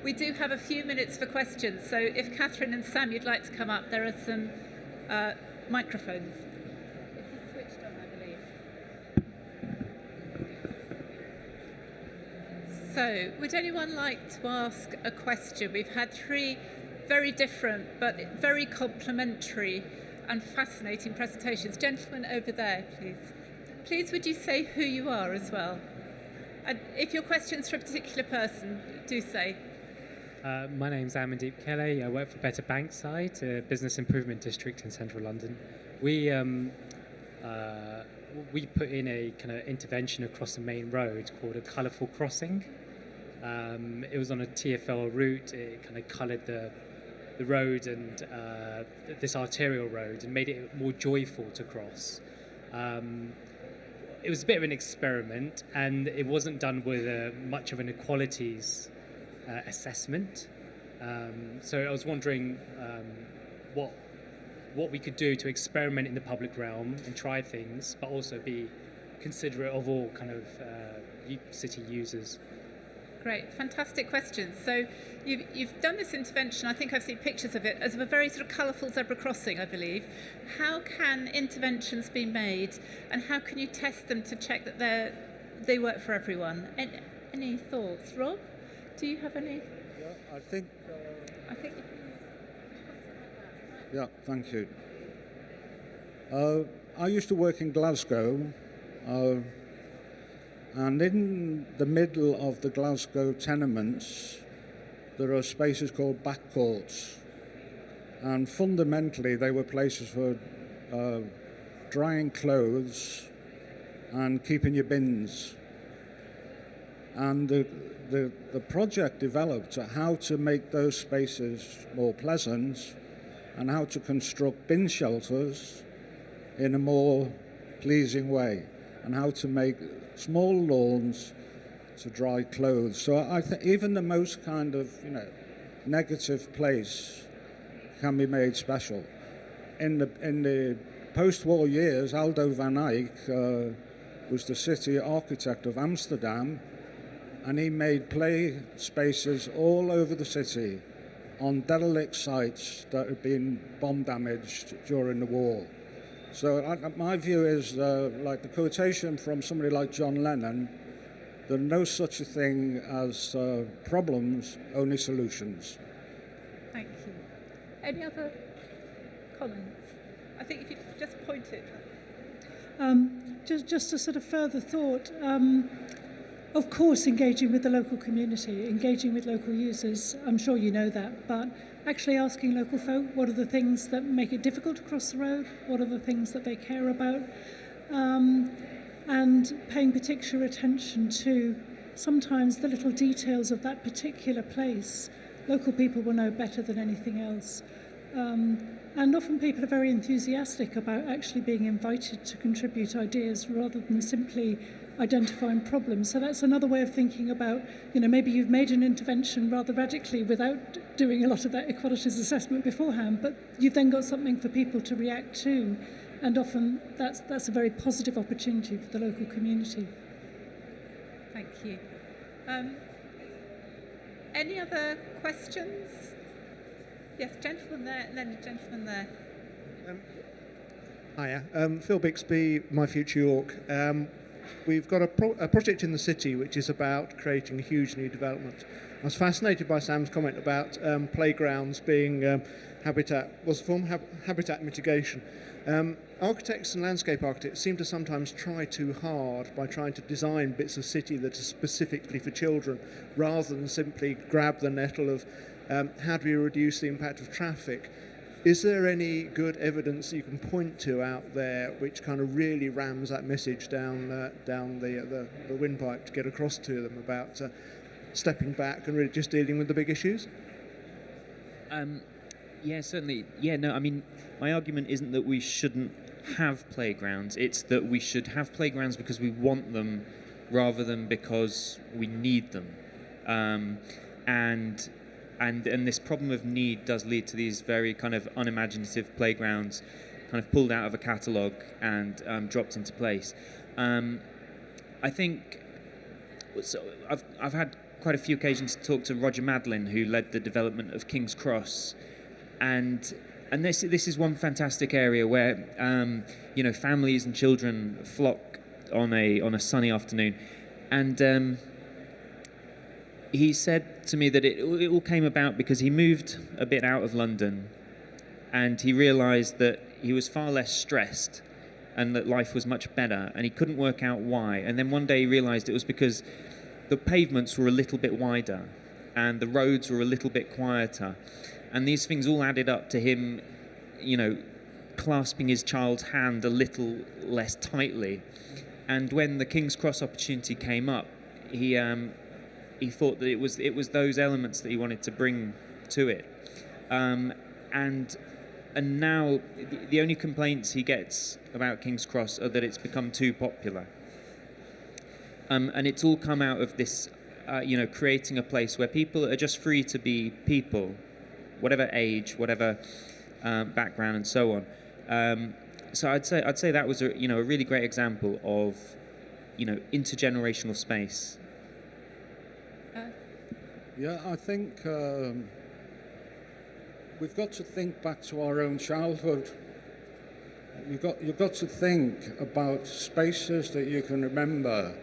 we do have a few minutes for questions, so if Catherine and Sam, you'd like to come up, there are some microphones. It's switched on, I believe. So, would anyone like to ask a question? We've had 3 very different but very complementary and fascinating presentations. Gentleman over there, please. Please, would you say who you are as well? And if your question's for a particular person, do say. My name's Amandeep Kelly. I work for Better Bankside, a business improvement district in central London. We put in a kind of intervention across the main road called a colourful crossing. It was on a TfL route. It kind of coloured the road and this arterial road and made it more joyful to cross. It was a bit of an experiment, and it wasn't done with much of an equalities assessment. So I was wondering what we could do to experiment in the public realm and try things, but also be considerate of all kind of city users. Great, fantastic questions. So you've done this intervention, I think I've seen pictures of it, as a very sort of colourful zebra crossing, I believe. How can interventions be made, and how can you test them to check that they work for everyone? Any thoughts? Rob, do you have any? Yeah, I think you yeah, thank you. I used to work in Glasgow, and in the middle of the Glasgow tenements, there are spaces called backcourts. And fundamentally, they were places for drying clothes and keeping your bins. And the project developed how to make those spaces more pleasant and how to construct bin shelters in a more pleasing way, and how to make small lawns to dry clothes. So I think even the most kind of negative place can be made special. In the post-war years, Aldo van Eyck was the city architect of Amsterdam, and he made play spaces all over the city on derelict sites that had been bomb damaged during the war. So my view is, like the quotation from somebody like John Lennon, there's no such a thing as problems, only solutions. Thank you. Any other comments? I think if you just point it. Just a sort of further thought. Of course, engaging with the local community, engaging with local users, I'm sure you know that, but actually asking local folk what are the things that make it difficult to cross the road, what are the things that they care about, and paying particular attention to sometimes the little details of that particular place. Local people will know better than anything else. And often people are very enthusiastic about actually being invited to contribute ideas rather than simply identifying problems. So that's another way of thinking about, maybe you've made an intervention rather radically without doing a lot of that equalities assessment beforehand, but you've then got something for people to react to. And often that's a very positive opportunity for the local community. Thank you. Any other questions? Yes, gentleman there, and then a gentleman there. Hiya, Phil Bixby, My Future York. We've got a project in the city which is about creating a huge new development. I was fascinated by Sam's comment about playgrounds being habitat mitigation. Architects and landscape architects seem to sometimes try too hard by trying to design bits of city that are specifically for children, rather than simply grab the nettle of how do we reduce the impact of traffic. Is there any good evidence you can point to out there which kind of really rams that message down the windpipe to get across to them about stepping back and really just dealing with the big issues? Yeah, certainly. Yeah, no, I mean, my argument isn't that we shouldn't have playgrounds. It's that we should have playgrounds because we want them rather than because we need them. And this problem of need does lead to these very kind of unimaginative playgrounds kind of pulled out of a catalogue and dropped into place. I think, so I've had quite a few occasions to talk to Roger Madlin, who led the development of King's Cross, and this is one fantastic area where families and children flock on a sunny afternoon, and he said to me that it all came about because he moved a bit out of London, and he realised that he was far less stressed and that life was much better, and he couldn't work out why. And then one day he realised it was because the pavements were a little bit wider and the roads were a little bit quieter, and these things all added up to him, clasping his child's hand a little less tightly. And when the King's Cross opportunity came up, he thought that it was those elements that he wanted to bring to it, and now the only complaints he gets about King's Cross are that it's become too popular. And it's all come out of this, creating a place where people are just free to be people, whatever age, whatever background, and so on. So I'd say that was a really great example of intergenerational space. Yeah, I think we've got to think back to our own childhood. You've got to think about spaces that you can remember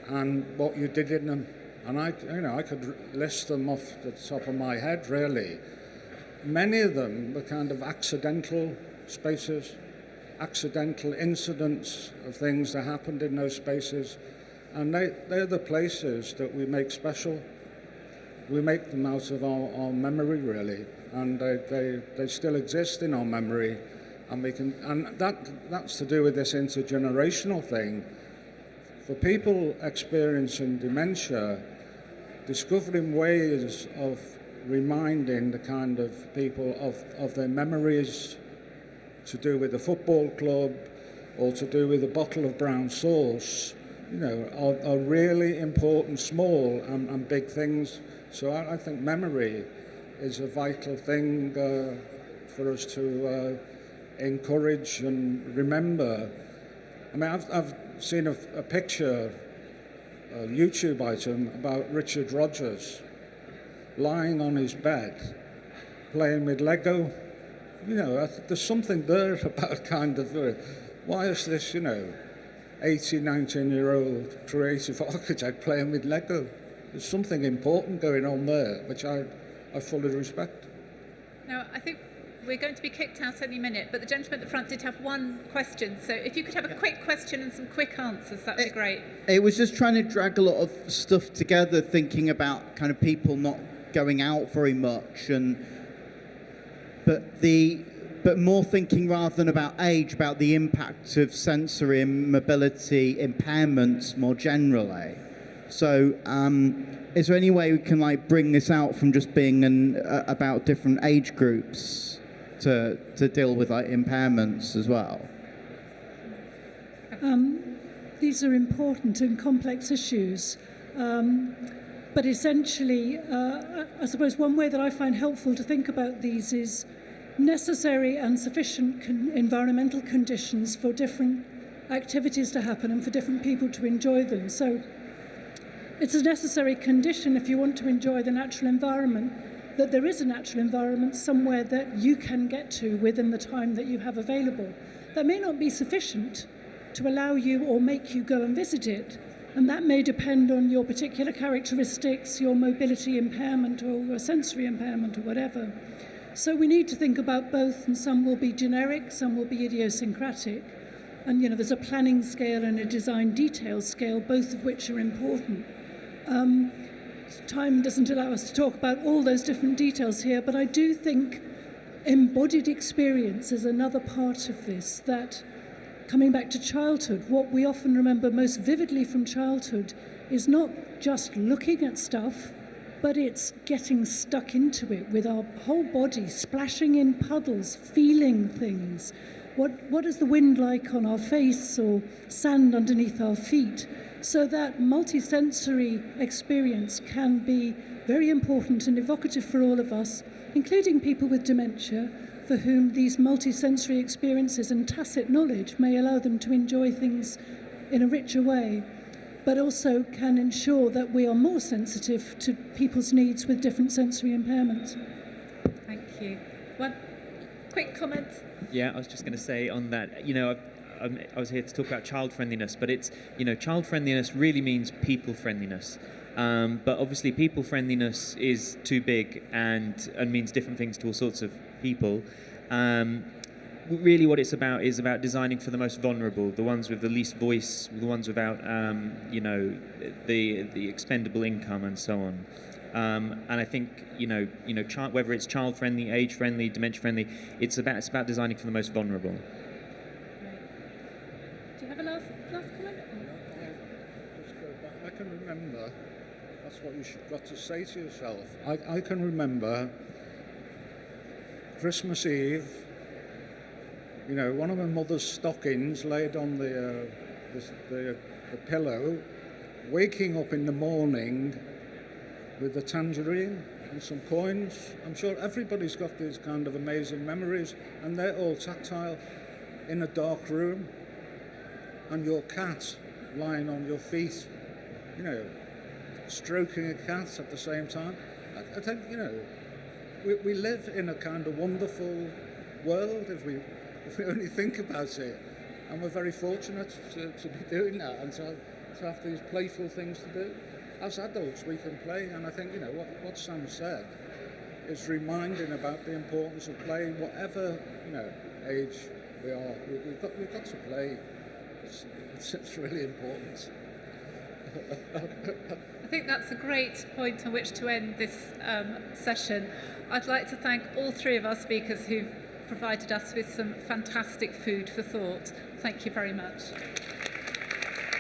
and what you did in them. And I could list them off the top of my head, really. Many of them were kind of accidental spaces, accidental incidents of things that happened in those spaces. And they're the places that we make special. We make them out of our memory, really, and they still exist in our memory, and that's to do with this intergenerational thing. For people experiencing dementia, discovering ways of reminding the kind of people of their memories to do with the football club or to do with a bottle of brown sauce, are really important, small and big things. So I think memory is a vital thing for us to encourage and remember. I mean, I've seen a picture, a YouTube item about Richard Rogers lying on his bed, playing with Lego. There's something there about kind of, why is this, 18, 19-year-old creative architect playing with Lego? There's something important going on there, which I fully respect. Now, I think we're going to be kicked out any minute, but the gentleman at the front did have one question. So if you could have a quick question and some quick answers, that'd be great. It was just trying to drag a lot of stuff together, thinking about kind of people not going out very much, but more thinking rather than about age, about the impact of sensory and mobility impairments more generally. So is there any way we can bring this out from just being about different age groups to deal with impairments as well? These are important and complex issues, but essentially, I suppose one way that I find helpful to think about these is necessary and sufficient environmental conditions for different activities to happen and for different people to enjoy them. So it's a necessary condition, if you want to enjoy the natural environment, that there is a natural environment somewhere that you can get to within the time that you have available. That may not be sufficient to allow you or make you go and visit it, and that may depend on your particular characteristics, your mobility impairment or your sensory impairment or whatever. So we need to think about both, and some will be generic, some will be idiosyncratic. And there's a planning scale and a design detail scale, both of which are important. Time doesn't allow us to talk about all those different details here, but I do think embodied experience is another part of this, that coming back to childhood, what we often remember most vividly from childhood is not just looking at stuff, but it's getting stuck into it with our whole body, splashing in puddles, feeling things. What is the wind like on our face or sand underneath our feet? So that multisensory experience can be very important and evocative for all of us, including people with dementia, for whom these multisensory experiences and tacit knowledge may allow them to enjoy things in a richer way. but also can ensure that we are more sensitive to people's needs with different sensory impairments. Thank you. One quick comment. Yeah, I was just going to say on that, I was here to talk about child friendliness, but it's, child friendliness really means people friendliness. But obviously people friendliness is too big and means different things to all sorts of people. Really what it's about is about designing for the most vulnerable, the ones with the least voice, the ones without, the expendable income and so on. And I think, whether it's child friendly, age friendly, dementia friendly, it's about designing for the most vulnerable. Right. Do you have a last comment? Just go back. I can remember, that's what you've got to say to yourself. I can remember Christmas Eve, one of my mother's stockings laid on the pillow, waking up in the morning with a tangerine and some coins. I'm sure everybody's got these kind of amazing memories, and they're all tactile, in a dark room, and your cat lying on your feet, stroking a cat at the same time. I think, we live in a kind of wonderful world if we only think about it, and we're very fortunate to be doing that and to have these playful things to do. As adults, we can play, and I think what Sam said is reminding about the importance of play, whatever age we are. We've got to play. It's really important. I think that's a great point on which to end this session. I'd like to thank all three of our speakers who've provided us with some fantastic food for thought. Thank you very much.